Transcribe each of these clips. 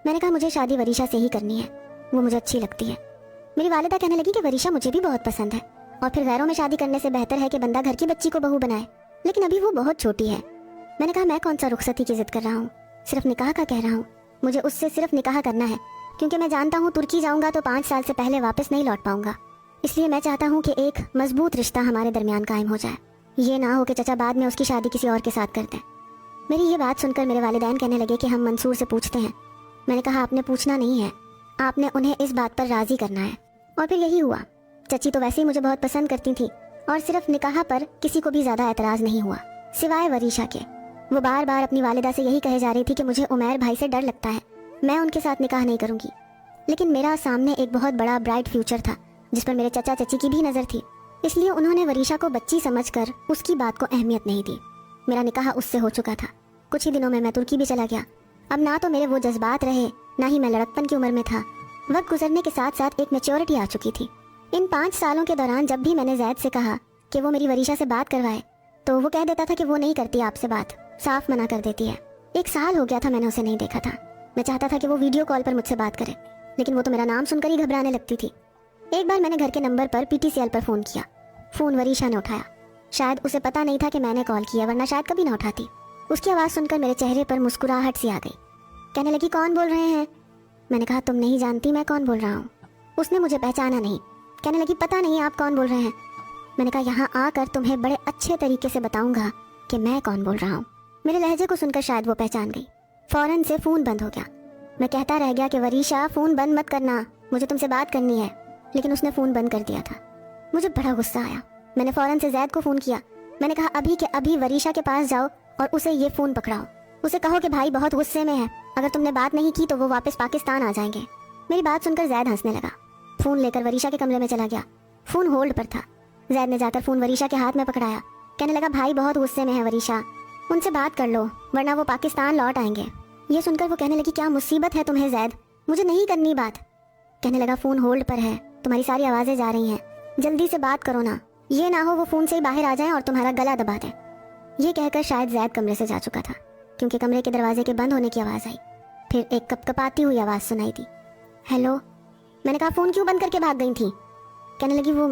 मैंने कहा मुझे शादी वरीशा से ही करनी है, वो मुझे अच्छी लगती है। मेरी वालिदा कहने लगी कि वरीशा मुझे भी बहुत पसंद है और फिर गैरों में शादी करने से बेहतर है कि बंदा घर की बच्ची को बहू बनाए, लेकिन अभी वो बहुत छोटी है। मैंने कहा मैं कौन सा रुखसती की जिद कर रहा हूँ, सिर्फ निकाह का कह रहा हूँ। मुझे उससे सिर्फ निकाह करना है, क्योंकि मैं जानता हूँ तुर्की जाऊंगा तो 5 साल से पहले वापस नहीं लौट पाऊंगा। इसलिए मैं चाहता हूँ कि एक मजबूत रिश्ता हमारे दरमियान कायम हो जाए। ये ना हो कि चचा बाद में उसकी शादी किसी और के साथ कर दें। मेरी ये बात सुनकर मेरे वालिदैन कहने लगे कि हम मंसूर से पूछते हैं। मैंने कहा आपने पूछना नहीं है, आपने उन्हें इस बात पर राजी करना है। और फिर यही हुआ। चची तो वैसे ही मुझे बहुत पसंद करती थी और सिर्फ निकाह पर किसी को भी ज्यादा एतराज नहीं हुआ सिवाय वरीशा के। वो बार बार अपनी वालिदा से यही कहे जा रही थी कि मुझे उमैर भाई से डर लगता है, मैं उनके साथ निकाह नहीं करूंगी। लेकिन मेरा सामने एक बहुत बड़ा ब्राइट फ्यूचर था जिस पर मेरे चचा चची की भी नजर थी, इसलिए उन्होंने वरीशा को बच्ची समझकर उसकी बात को अहमियत नहीं दी। मेरा निकाह उससे हो चुका था। कुछ ही दिनों में मैं तुर्की भी चला गया। अब ना तो मेरे वो जज्बात रहे, ना ही मैं लड़कपन की उम्र में था। वक्त गुजरने के साथ साथ एक मैच्योरिटी आ चुकी थी। इन 5 सालों के दौरान जब भी मैंने जैद से कहा कि वो मेरी वरीशा से बात करवाए, तो वो कह देता था कि वो नहीं करती आपसे बात, साफ मना कर देती है। 1 साल हो गया था मैंने उसे नहीं देखा था। मैं चाहता था कि वो वीडियो कॉल पर मुझसे बात करे, लेकिन वो तो मेरा नाम सुनकर ही घबराने लगती थी। एक बार मैंने घर के नंबर पर PTCL पर फोन किया। फोन वरीशा ने उठाया। शायद उसे पता नहीं था कि मैंने कॉल किया, वरना शायद कभी ना उठाती। उसकी आवाज़ सुनकर मेरे चेहरे पर मुस्कुराहट सी आ गई। कहने लगी कौन बोल रहे हैं? मैंने कहा तुम नहीं जानती मैं कौन बोल रहा हूँ। उसने मुझे पहचाना नहीं। कहने लगी पता नहीं आप कौन बोल रहे हैं। मैंने कहा यहाँ आकर तुम्हें बड़े अच्छे तरीके से बताऊंगा कि मैं कौन बोल रहा हूँ। मेरे लहजे को सुनकर शायद वो पहचान गई। फौरन से फ़ोन बंद हो गया। मैं कहता रह गया कि वरीशा फ़ोन बंद मत करना, मुझे तुमसे बात करनी है, लेकिन उसने फ़ोन बंद कर दिया था। मुझे बड़ा गुस्सा आया। मैंने फ़ौरन से जैद को फ़ोन किया। मैंने कहा अभी के अभी वरीशा के पास जाओ और उसे ये फ़ोन पकड़ाओ। उसे कहो कि भाई बहुत गुस्से में है, अगर तुमने बात नहीं की तो वो वापस पाकिस्तान आ जाएंगे। मेरी बात सुनकर जैद हंसने लगा। फ़ोन लेकर वरीशा के कमरे में चला गया। फ़ोन होल्ड पर था। जैद ने जाकर फ़ोन वरीशा के हाथ में पकड़ाया। कहने लगा भाई बहुत गुस्से में है वरीशा, उनसे बात कर लो वरना वो पाकिस्तान लौट आएंगे। ये सुनकर वो कहने लगी क्या मुसीबत है तुम्हें जैद, मुझे नहीं करनी बात। कहने लगा फ़ोन होल्ड पर है, तुम्हारी सारी आवाज़ें जा रही हैं, जल्दी से बात करो ना, ये ना हो वो फ़ोन से ही बाहर आ जाए और तुम्हारा गला दबा दें। ये कहकर शायद जैद कमरे से जा चुका था, क्योंकि कमरे के दरवाजे के बंद होने की आवाज़ आई। फिर एक कपकपाती हुई आवाज़ सुनाई दी, हेलो। मैंने कहा फ़ोन क्यों बंद करके भाग गई थी? कहने लगी वो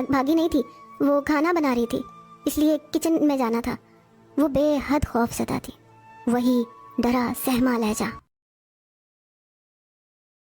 भागी नहीं थी, वो खाना बना रही थी, इसलिए किचन में जाना था। वो बेहद खौफज़दा थी, वही डरा सहमा लहजा।